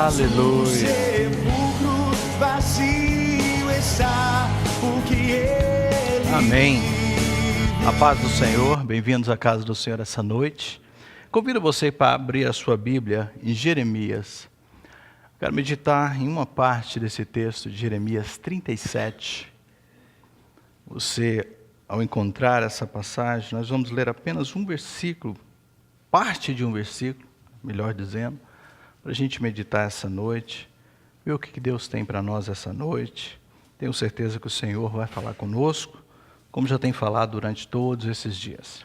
Aleluia. Sepulcro vazio está, porque Ele Amém. A paz do Senhor, bem-vindos à casa do Senhor essa noite. Convido você para abrir a sua Bíblia em Jeremias. Quero meditar em uma parte desse texto de Jeremias 37. Você, ao encontrar essa passagem, nós vamos ler apenas um versículo, parte de um versículo, melhor dizendo, para a gente meditar essa noite, ver o que Deus tem para nós essa noite. Tenho certeza que o Senhor vai falar conosco, como já tem falado durante todos esses dias.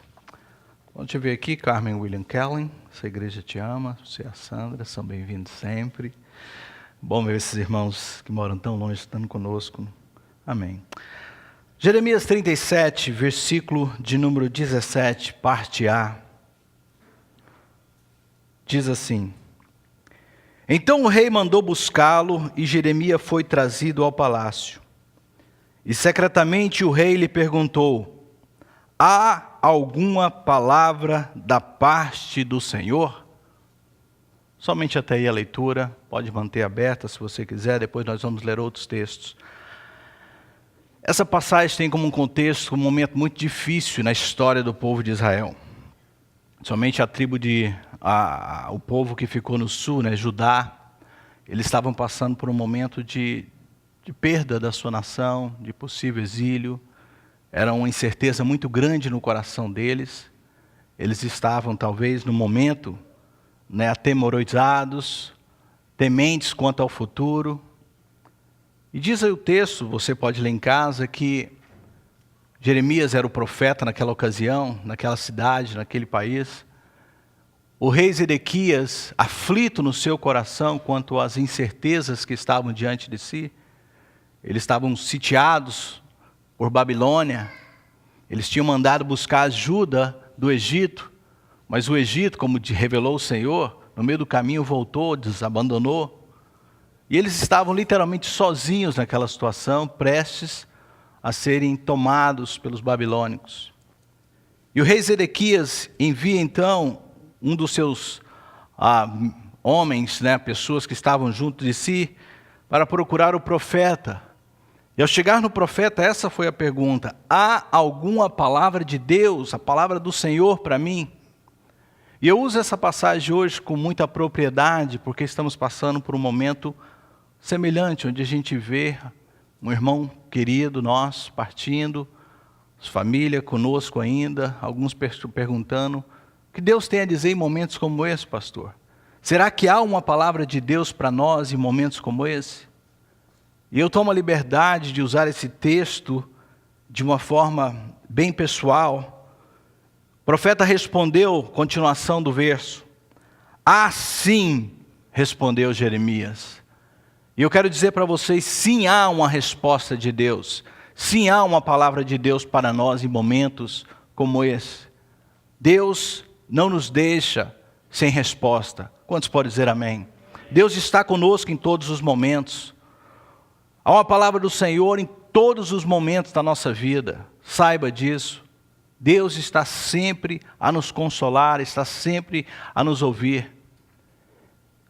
Vamos te ver aqui, Carmen William Kellen, essa igreja te ama, você e a Sandra, são bem-vindos sempre. Bom ver esses irmãos que moram tão longe, estando conosco. Amém. Jeremias 37, versículo de número 17, parte A. Diz assim: Então o rei mandou buscá-lo e Jeremias foi trazido ao palácio. E secretamente o rei lhe perguntou: Há alguma palavra da parte do Senhor? Somente até aí a leitura, pode manter aberta se você quiser, depois nós vamos ler outros textos. Essa passagem tem como um contexto um momento muito difícil na história do povo de Israel. Somente a tribo o povo que ficou no sul, Judá, eles estavam passando por um momento de perda da sua nação, de possível exílio. Era uma incerteza muito grande no coração deles. Eles estavam, talvez, no momento, atemorizados, tementes quanto ao futuro. E diz aí o texto, você pode ler em casa, que Jeremias era o profeta naquela ocasião, naquela cidade, naquele país. O rei Zedequias, aflito no seu coração quanto às incertezas que estavam diante de si, eles estavam sitiados por Babilônia. Eles tinham mandado buscar ajuda do Egito, mas o Egito, como revelou o Senhor, no meio do caminho voltou, desabandonou. E eles estavam literalmente sozinhos naquela situação, prestes a serem tomados pelos babilônicos. E o rei Zedequias envia então um dos seus homens, pessoas que estavam junto de si, para procurar o profeta. E ao chegar no profeta, essa foi a pergunta: há alguma palavra de Deus, a palavra do Senhor para mim? E eu uso essa passagem hoje com muita propriedade, porque estamos passando por um momento semelhante, onde a gente vê um irmão querido nosso partindo, família conosco ainda, alguns perguntando: o que Deus tem a dizer em momentos como esse, pastor? Será que há uma palavra de Deus para nós em momentos como esse? E eu tomo a liberdade de usar esse texto de uma forma bem pessoal. O profeta respondeu, continuação do verso: Assim respondeu Jeremias. E eu quero dizer para vocês, sim, há uma resposta de Deus. Sim, há uma palavra de Deus para nós em momentos como esse. Deus não nos deixa sem resposta. Quantos podem dizer amém? Deus está conosco em todos os momentos. Há uma palavra do Senhor em todos os momentos da nossa vida. Saiba disso. Deus está sempre a nos consolar, está sempre a nos ouvir.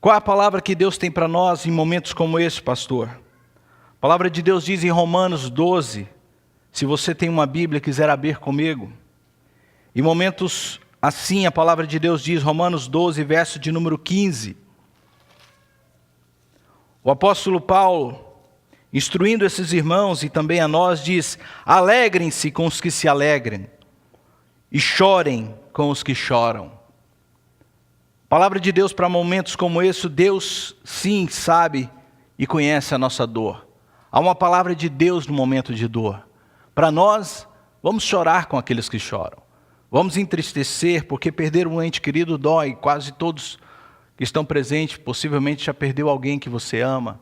Qual é a palavra que Deus tem para nós em momentos como esse, pastor? A palavra de Deus diz em Romanos 12, se você tem uma Bíblia e quiser abrir comigo. Em momentos assim, a palavra de Deus diz, Romanos 12, verso de número 15. O apóstolo Paulo, instruindo esses irmãos e também a nós, diz: alegrem-se com os que se alegrem e chorem com os que choram. Palavra de Deus para momentos como esse, Deus sim sabe e conhece a nossa dor. Há uma palavra de Deus no momento de dor. Para nós, vamos chorar com aqueles que choram. Vamos entristecer, porque perder um ente querido dói. Quase todos que estão presentes, possivelmente já perdeu alguém que você ama.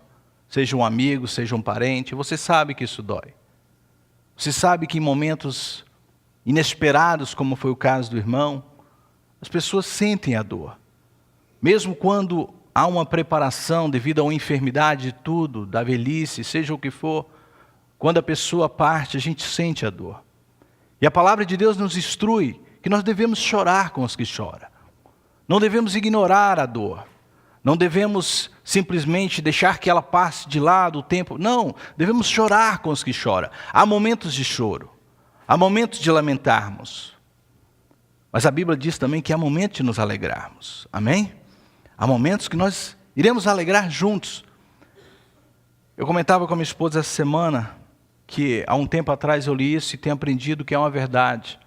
Seja um amigo, seja um parente, você sabe que isso dói. Você sabe que em momentos inesperados, como foi o caso do irmão, as pessoas sentem a dor. Mesmo quando há uma preparação devido a uma enfermidade, tudo, da velhice, seja o que for, quando a pessoa parte, a gente sente a dor. E a palavra de Deus nos instrui que nós devemos chorar com os que choram. Não devemos ignorar a dor. Não devemos simplesmente deixar que ela passe de lado o tempo. Não, devemos chorar com os que choram. Há momentos de choro, há momentos de lamentarmos. Mas a Bíblia diz também que há momentos de nos alegrarmos. Amém? Há momentos que nós iremos alegrar juntos. Eu comentava com a minha esposa essa semana que há um tempo atrás eu li isso e tenho aprendido que é uma verdade.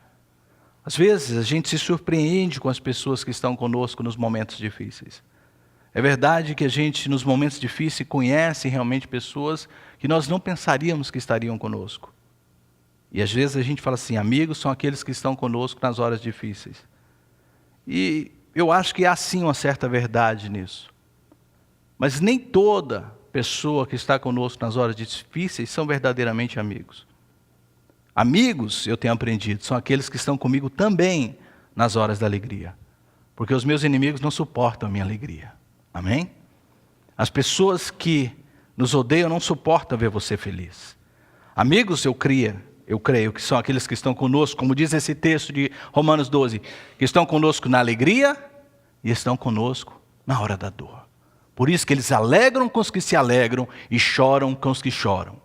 Às vezes a gente se surpreende com as pessoas que estão conosco nos momentos difíceis. É verdade que a gente, nos momentos difíceis, conhece realmente pessoas que nós não pensaríamos que estariam conosco. E às vezes a gente fala assim, amigos são aqueles que estão conosco nas horas difíceis. E eu acho que há sim uma certa verdade nisso. Mas nem toda pessoa que está conosco nas horas difíceis são verdadeiramente amigos. Amigos, eu tenho aprendido, são aqueles que estão comigo também nas horas da alegria. Porque os meus inimigos não suportam a minha alegria. Amém? As pessoas que nos odeiam não suportam ver você feliz. Amigos, eu creio que são aqueles que estão conosco, como diz esse texto de Romanos 12, que estão conosco na alegria e estão conosco na hora da dor. Por isso que eles alegram com os que se alegram e choram com os que choram.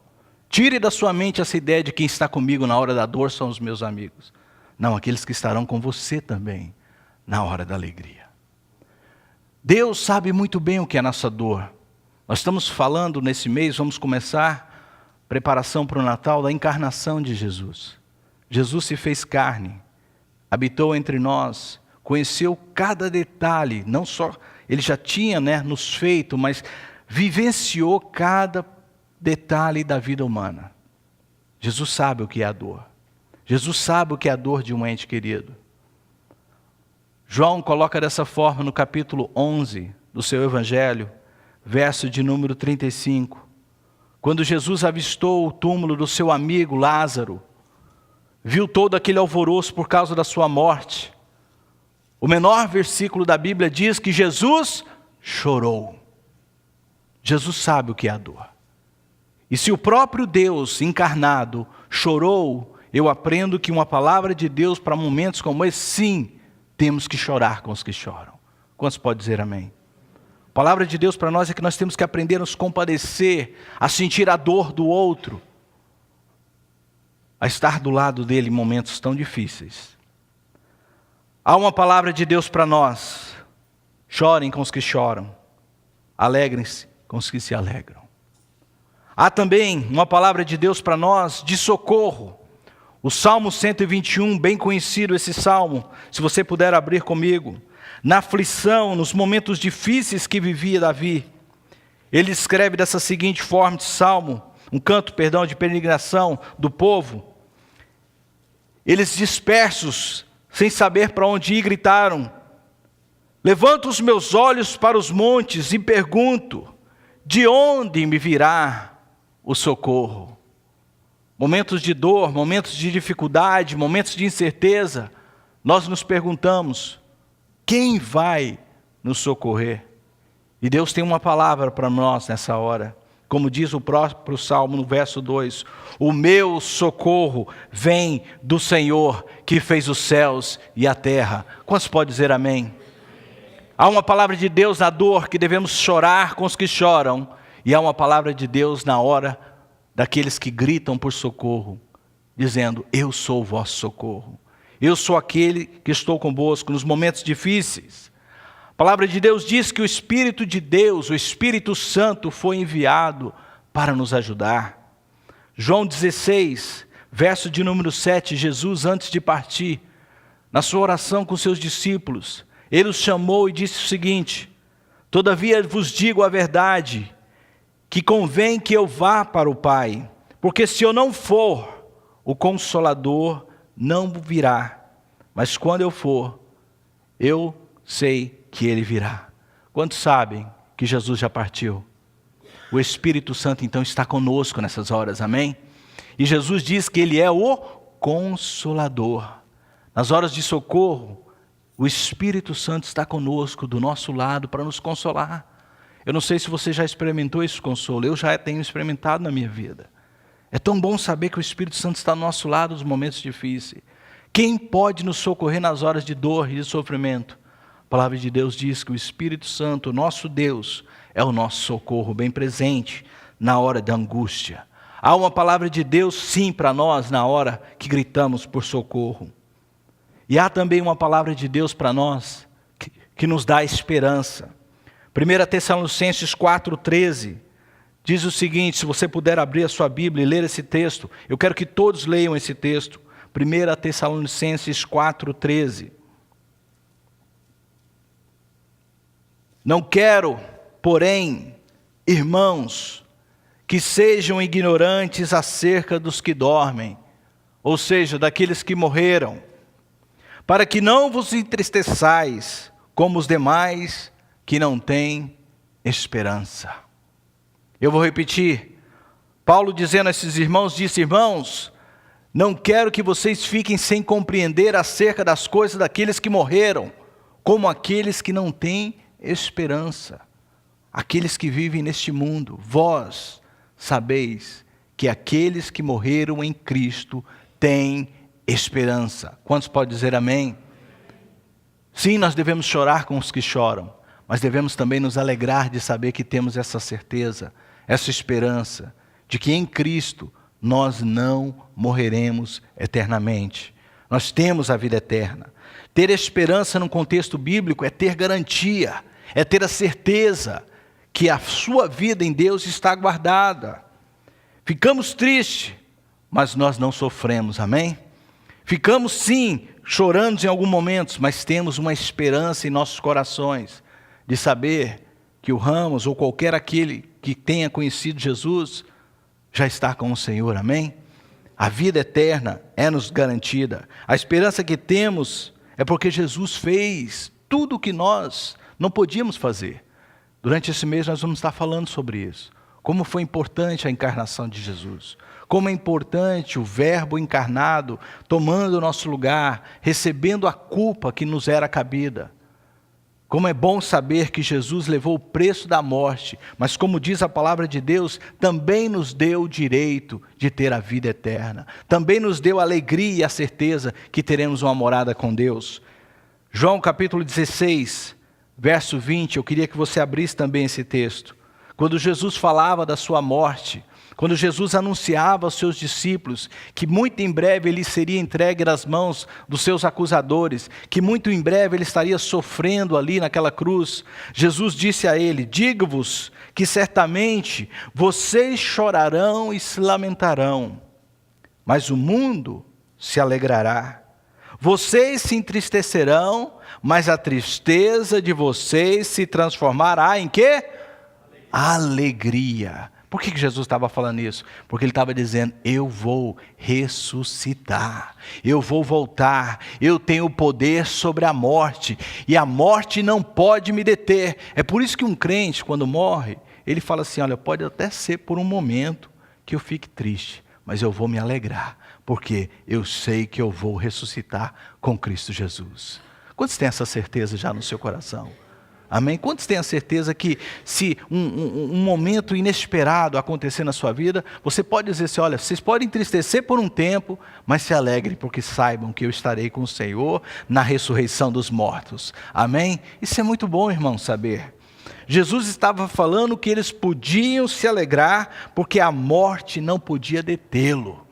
Tire da sua mente essa ideia de quem está comigo na hora da dor são os meus amigos. Não, aqueles que estarão com você também na hora da alegria. Deus sabe muito bem o que é a nossa dor. Nós estamos falando nesse mês, vamos começar preparação para o Natal da encarnação de Jesus. Jesus se fez carne, habitou entre nós, conheceu cada detalhe, não só ele já tinha nos feito, mas vivenciou cada detalhe da vida humana. Jesus sabe o que é a dor. Jesus sabe o que é a dor de um ente querido. João coloca dessa forma no capítulo 11 do seu Evangelho, verso de número 35. Quando Jesus avistou o túmulo do seu amigo Lázaro, viu todo aquele alvoroço por causa da sua morte. O menor versículo da Bíblia diz que Jesus chorou. Jesus sabe o que é a dor. E se o próprio Deus encarnado chorou, eu aprendo que uma palavra de Deus para momentos como esse, sim, temos que chorar com os que choram. Quantos podem dizer amém? A palavra de Deus para nós é que nós temos que aprender a nos compadecer, a sentir a dor do outro, a estar do lado dele em momentos tão difíceis. Há uma palavra de Deus para nós: chorem com os que choram, alegrem-se com os que se alegram. Há também uma palavra de Deus para nós de socorro. O Salmo 121, bem conhecido esse salmo, se você puder abrir comigo. Na aflição, nos momentos difíceis que vivia Davi, ele escreve dessa seguinte forma de salmo, um canto, de peregrinação do povo. Eles dispersos, sem saber para onde ir, gritaram: levanto os meus olhos para os montes e pergunto, de onde me virá o socorro? Momentos de dor, momentos de dificuldade, momentos de incerteza, nós nos perguntamos, quem vai nos socorrer? E Deus tem uma palavra para nós nessa hora, como diz o próprio Salmo no verso 2, o meu socorro vem do Senhor, que fez os céus e a terra. Quantos podem dizer amém? Há uma palavra de Deus na dor, que devemos chorar com os que choram, e há uma palavra de Deus na hora daqueles que gritam por socorro, dizendo, eu sou o vosso socorro. Eu sou aquele que estou convosco nos momentos difíceis. A palavra de Deus diz que o Espírito de Deus, o Espírito Santo, foi enviado para nos ajudar. João 16, verso de número 7, Jesus, antes de partir, na sua oração com seus discípulos, ele os chamou e disse o seguinte: todavia vos digo a verdade, que convém que eu vá para o Pai, porque se eu não for, o Consolador não virá, mas quando eu for, eu sei que ele virá. Quantos sabem que Jesus já partiu? O Espírito Santo então está conosco nessas horas, amém? E Jesus diz que ele é o Consolador. Nas horas de socorro, o Espírito Santo está conosco, do nosso lado, para nos consolar. Eu não sei se você já experimentou esse consolo, eu já tenho experimentado na minha vida. É tão bom saber que o Espírito Santo está ao nosso lado nos momentos difíceis. Quem pode nos socorrer nas horas de dor e de sofrimento? A A palavra de Deus diz que o Espírito Santo, nosso Deus, é o nosso socorro bem presente na hora da angústia. Há uma palavra de Deus sim para nós na hora que gritamos por socorro. E há também uma palavra de Deus para nós que nos dá esperança. 1 Tessalonicenses 4,13 diz o seguinte, se você puder abrir a sua Bíblia e ler esse texto, eu quero que todos leiam esse texto. 1 Tessalonicenses 4,13. Não quero, porém, irmãos, que sejam ignorantes acerca dos que dormem, ou seja, daqueles que morreram, para que não vos entristeçais como os demais que não têm esperança. Eu vou repetir, Paulo dizendo a esses irmãos, disse, irmãos, não quero que vocês fiquem sem compreender acerca das coisas daqueles que morreram, como aqueles que não têm esperança. Aqueles que vivem neste mundo, vós sabeis que aqueles que morreram em Cristo têm esperança. Quantos podem dizer amém? Sim, nós devemos chorar com os que choram, mas devemos também nos alegrar de saber que temos essa certeza, essa esperança, de que em Cristo nós não morreremos eternamente. Nós temos a vida eterna. Ter esperança num contexto bíblico é ter garantia, é ter a certeza que a sua vida em Deus está guardada. Ficamos tristes, mas nós não sofremos, amém? Ficamos sim, chorando em alguns momentos, mas temos uma esperança em nossos corações, de saber que o Ramos, ou qualquer aquele que tenha conhecido Jesus, já está com o Senhor, amém? A vida eterna é-nos garantida. A esperança que temos é porque Jesus fez tudo o que nós não podíamos fazer. Durante esse mês nós vamos estar falando sobre isso. Como foi importante a encarnação de Jesus. Como é importante o Verbo encarnado, tomando o nosso lugar, recebendo a culpa que nos era cabida. Como é bom saber que Jesus levou o preço da morte, mas como diz a palavra de Deus, também nos deu o direito de ter a vida eterna. Também nos deu a alegria e a certeza que teremos uma morada com Deus. João capítulo 16, verso 20, eu queria que você abrisse também esse texto. Quando Jesus falava da sua morte, quando Jesus anunciava aos seus discípulos que muito em breve ele seria entregue nas mãos dos seus acusadores, que muito em breve ele estaria sofrendo ali naquela cruz, Jesus disse a ele, digo-vos que certamente vocês chorarão e se lamentarão, mas o mundo se alegrará. Vocês se entristecerão, mas a tristeza de vocês se transformará em quê? Alegria. Por que Jesus estava falando isso? Porque ele estava dizendo, eu vou ressuscitar, eu vou voltar, eu tenho o poder sobre a morte, e a morte não pode me deter. É por isso que um crente, quando morre, ele fala assim, olha, pode até ser por um momento que eu fique triste, mas eu vou me alegrar, porque eu sei que eu vou ressuscitar com Cristo Jesus. Quantos têm essa certeza já no seu coração? Amém? Quantos têm a certeza que se um momento inesperado acontecer na sua vida, você pode dizer assim, olha, vocês podem entristecer por um tempo, mas se alegrem, porque saibam que eu estarei com o Senhor na ressurreição dos mortos. Amém? Isso é muito bom, irmão, saber. Jesus estava falando que eles podiam se alegrar, porque a morte não podia detê-lo.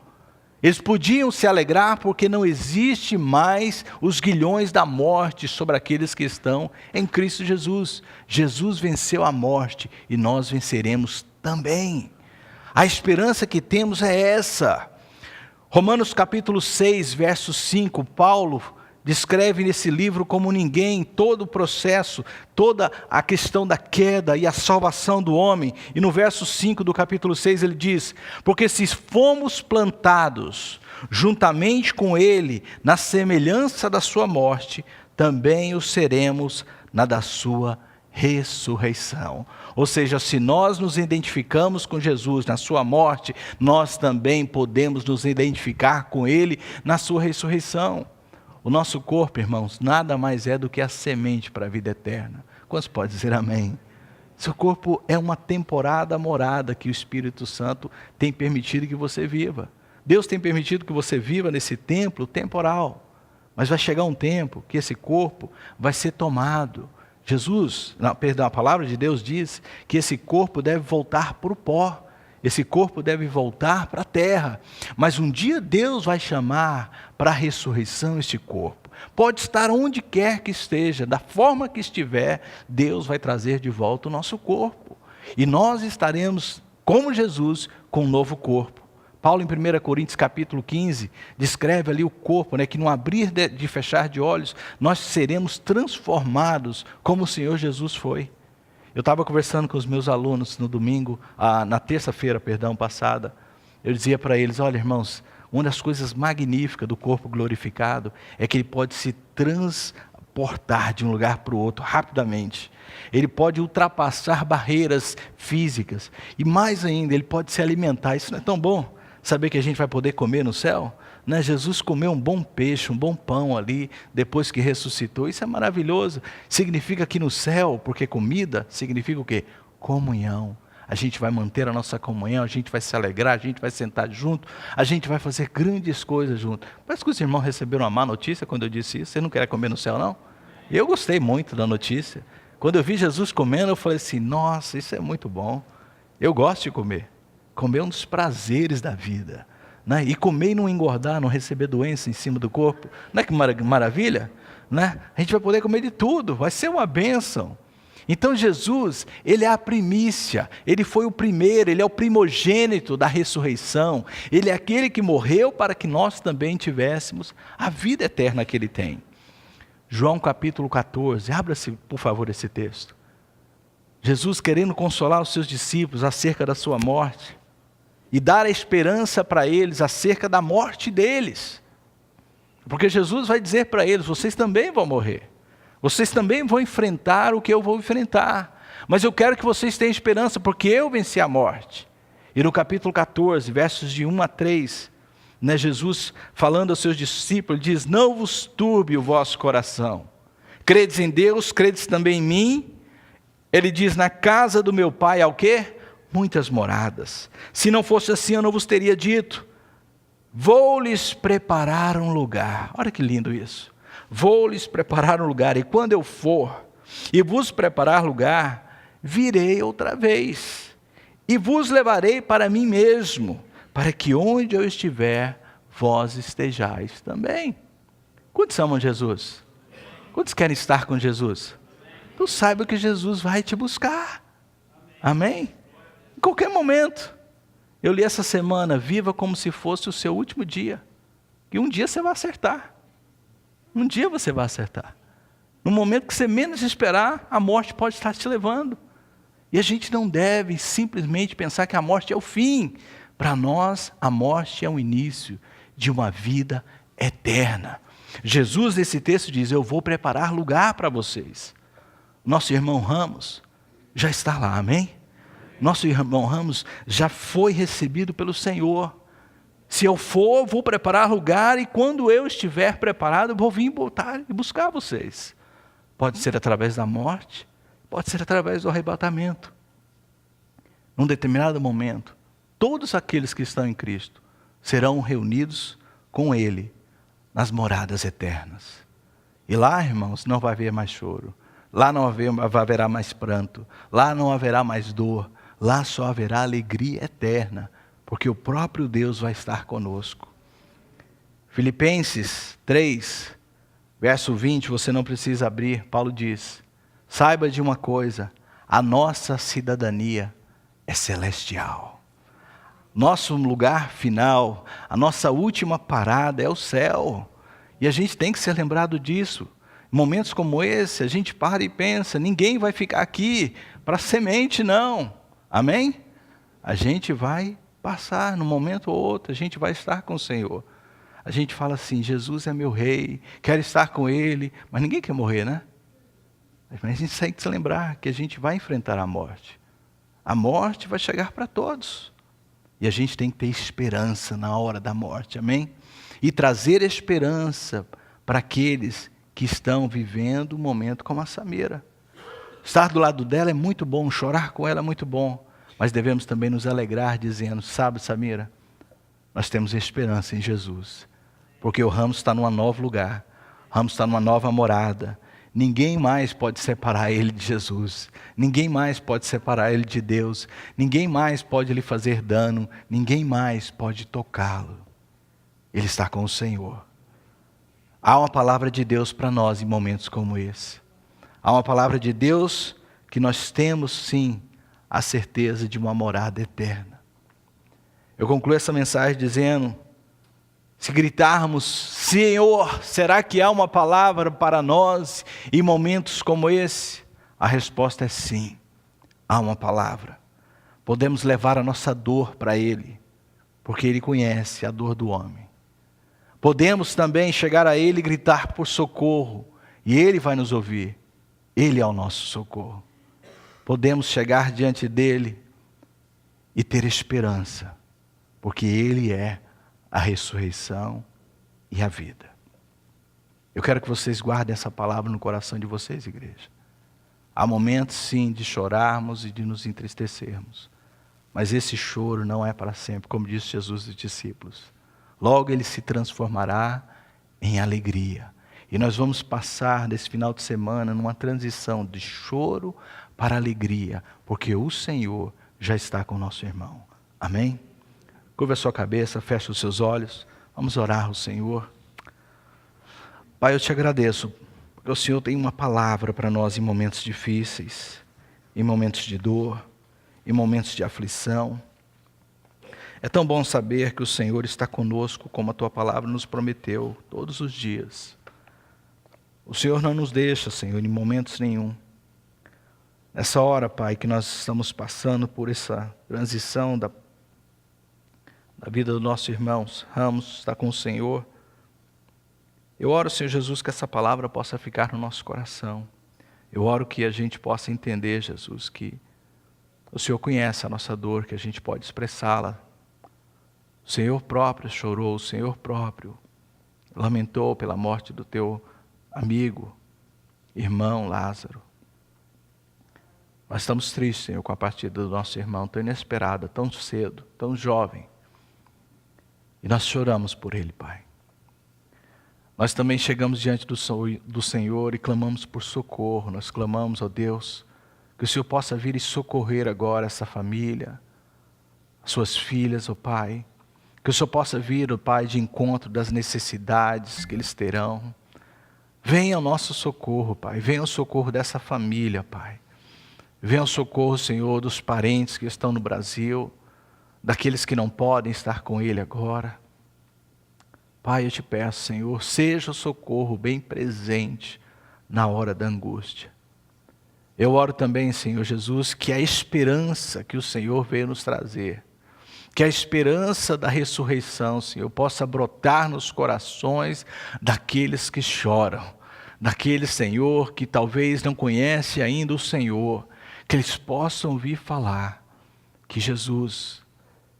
Eles podiam se alegrar porque não existe mais os grilhões da morte sobre aqueles que estão em Cristo Jesus. Jesus venceu a morte e nós venceremos também. A esperança que temos é essa. Romanos capítulo 6, verso 5, Paulo descreve nesse livro como ninguém todo o processo, toda a questão da queda e a salvação do homem. E no verso 5 do capítulo 6 ele diz, porque se fomos plantados juntamente com ele na semelhança da sua morte, também o seremos na da sua ressurreição. Ou seja, se nós nos identificamos com Jesus na sua morte, nós também podemos nos identificar com ele na sua ressurreição. O nosso corpo, irmãos, nada mais é do que a semente para a vida eterna. Quantos podem dizer amém? Seu corpo é uma temporada morada que o Espírito Santo tem permitido que você viva. Deus tem permitido que você viva nesse templo temporal. Mas vai chegar um tempo que esse corpo vai ser tomado. A palavra de Deus diz que esse corpo deve voltar para o pó. Esse corpo deve voltar para a terra. Mas um dia Deus vai chamar para a ressurreição este corpo. Pode estar onde quer que esteja, da forma que estiver, Deus vai trazer de volta o nosso corpo. E nós estaremos, como Jesus, com um novo corpo. Paulo, em 1 Coríntios capítulo 15, descreve ali o corpo, que no abrir de fechar de olhos, nós seremos transformados como o Senhor Jesus foi. Eu estava conversando com os meus alunos no domingo, na terça-feira, passada. Eu dizia para eles, olha irmãos, uma das coisas magníficas do corpo glorificado é que ele pode se transportar de um lugar para o outro rapidamente. Ele pode ultrapassar barreiras físicas. E mais ainda, ele pode se alimentar. Isso não é tão bom? Saber que a gente vai poder comer no céu? Jesus comeu um bom peixe, um bom pão ali, depois que ressuscitou. Isso é maravilhoso. Significa que no céu, porque comida significa o quê? Comunhão. A gente vai manter a nossa comunhão, a gente vai se alegrar, a gente vai sentar junto, a gente vai fazer grandes coisas junto. Parece que os irmãos receberam uma má notícia quando eu disse isso. Você não quer comer no céu, não? Eu gostei muito da notícia. Quando eu vi Jesus comendo, eu falei assim, nossa, isso é muito bom. Eu gosto de comer. Comer é um dos prazeres da vida. E comer e não engordar, não receber doença em cima do corpo. Não é que maravilha? A gente vai poder comer de tudo, vai ser uma bênção. Então Jesus, ele é a primícia, ele foi o primeiro, ele é o primogênito da ressurreição. Ele é aquele que morreu para que nós também tivéssemos a vida eterna que ele tem. João capítulo 14, abra-se por favor esse texto. Jesus querendo consolar os seus discípulos acerca da sua morte e dar a esperança para eles acerca da morte deles. Porque Jesus vai dizer para eles, vocês também vão morrer. Vocês também vão enfrentar o que eu vou enfrentar. Mas eu quero que vocês tenham esperança, porque eu venci a morte. E no capítulo 14, versos de 1 a 3, Jesus falando aos seus discípulos, diz, não vos turbe o vosso coração. Credes em Deus, credes também em mim. Ele diz, na casa do meu pai há o quê? Muitas moradas. Se não fosse assim, eu não vos teria dito. Vou-lhes preparar um lugar. Olha que lindo isso. Vou-lhes preparar um lugar. E quando eu for e vos preparar lugar, virei outra vez. E vos levarei para mim mesmo, para que onde eu estiver, vós estejais também. Quantos amam Jesus? Quantos querem estar com Jesus? Então saiba que Jesus vai te buscar. Amém? Em qualquer momento. Eu li essa semana, viva como se fosse o seu último dia. E um dia você vai acertar. Um dia você vai acertar. No momento que você menos esperar, a morte pode estar te levando. E a gente não deve simplesmente pensar que a morte é o fim. Para nós, a morte é o início de uma vida eterna. Jesus, nesse texto, diz, eu vou preparar lugar para vocês. Nosso irmão Ramos já está lá, amém? Nosso irmão Ramos já foi recebido pelo Senhor. Se eu for, vou preparar lugar, e quando eu estiver preparado, eu vou vir voltar e buscar vocês. Pode ser através da morte, pode ser através do arrebatamento. Num determinado momento, todos aqueles que estão em Cristo serão reunidos com Ele nas moradas eternas. E lá, irmãos, não vai haver mais choro. Lá não haverá mais pranto. Lá não haverá mais dor. Lá só haverá alegria eterna, porque o próprio Deus vai estar conosco. Filipenses 3, verso 20, você não precisa abrir, Paulo diz, saiba de uma coisa, a nossa cidadania é celestial. Nosso lugar final, a nossa última parada é o céu. E a gente tem que ser lembrado disso. Em momentos como esse, a gente para e pensa, ninguém vai ficar aqui para semente, não. Amém? A gente vai passar, num momento ou outro, a gente vai estar com o Senhor. A gente fala assim, Jesus é meu rei, quero estar com Ele, mas ninguém quer morrer, né? Mas a gente tem que se lembrar que a gente vai enfrentar a morte. A morte vai chegar para todos. E a gente tem que ter esperança na hora da morte, amém? E trazer esperança para aqueles que estão vivendo um momento como a Samira. Estar do lado dela é muito bom, chorar com ela é muito bom, mas devemos também nos alegrar dizendo, sabe Samira, nós temos esperança em Jesus, porque o Ramos está num novo lugar, Ramos está numa nova morada. Ninguém mais pode separar ele de Jesus. Ninguém mais pode separar ele de Deus. Ninguém mais pode lhe fazer dano. Ninguém mais pode tocá-lo. Ele está com o Senhor. Há uma palavra de Deus para nós em momentos como esse. Há uma palavra de Deus que nós temos sim a certeza de uma morada eterna. Eu concluo essa mensagem dizendo: se gritarmos, Senhor, será que há uma palavra para nós em momentos como esse? A resposta é sim, há uma palavra. Podemos levar a nossa dor para Ele, porque Ele conhece a dor do homem. Podemos também chegar a Ele e gritar por socorro, e Ele vai nos ouvir. Ele é o nosso socorro. Podemos chegar diante dEle e ter esperança, porque Ele é a ressurreição e a vida. Eu quero que vocês guardem essa palavra no coração de vocês, igreja. Há momentos sim de chorarmos e de nos entristecermos, mas esse choro não é para sempre, como disse Jesus aos discípulos. Logo ele se transformará em alegria. E nós vamos passar nesse final de semana numa transição de choro para alegria, porque o Senhor já está com o nosso irmão. Amém? Curva a sua cabeça, feche os seus olhos. Vamos orar ao Senhor. Pai, eu te agradeço, porque o Senhor tem uma palavra para nós em momentos difíceis, em momentos de dor, em momentos de aflição. É tão bom saber que o Senhor está conosco, como a Tua palavra nos prometeu, todos os dias. O Senhor não nos deixa, Senhor, em momentos nenhum. Nessa hora, Pai, que nós estamos passando por essa transição da vida dos nossos irmãos, Ramos está com o Senhor. Eu oro, Senhor Jesus, que essa palavra possa ficar no nosso coração. Eu oro que a gente possa entender, Jesus, que o Senhor conhece a nossa dor, que a gente pode expressá-la. O Senhor próprio chorou, o Senhor próprio lamentou pela morte do teu amigo, irmão Lázaro. Nós estamos tristes, Senhor, com a partida do nosso irmão, tão inesperada, tão cedo, tão jovem. E nós choramos por ele, Pai. Nós também chegamos diante do Senhor e clamamos por socorro. Nós clamamos, ó Deus, que o Senhor possa vir e socorrer agora essa família, as suas filhas, ó Pai. Que o Senhor possa vir, ó Pai, de encontro das necessidades que eles terão. Venha ao nosso socorro, Pai. Venha ao socorro dessa família, Pai. Venha ao socorro, Senhor, dos parentes que estão no Brasil, daqueles que não podem estar com Ele agora. Pai, eu te peço, Senhor, seja o socorro bem presente na hora da angústia. Eu oro também, Senhor Jesus, que a esperança que o Senhor veio nos trazer, que a esperança da ressurreição, Senhor, possa brotar nos corações daqueles que choram, daqueles, Senhor, que talvez não conhecem ainda o Senhor, que eles possam ouvir falar que Jesus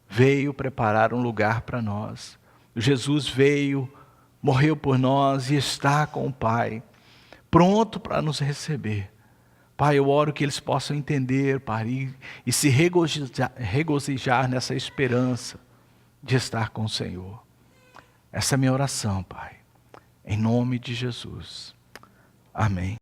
veio preparar um lugar para nós. Jesus veio, morreu por nós e está com o Pai, pronto para nos receber. Pai, eu oro que eles possam entender, Pai, e se regozijar nessa esperança de estar com o Senhor. Essa é a minha oração, Pai, em nome de Jesus. Amém.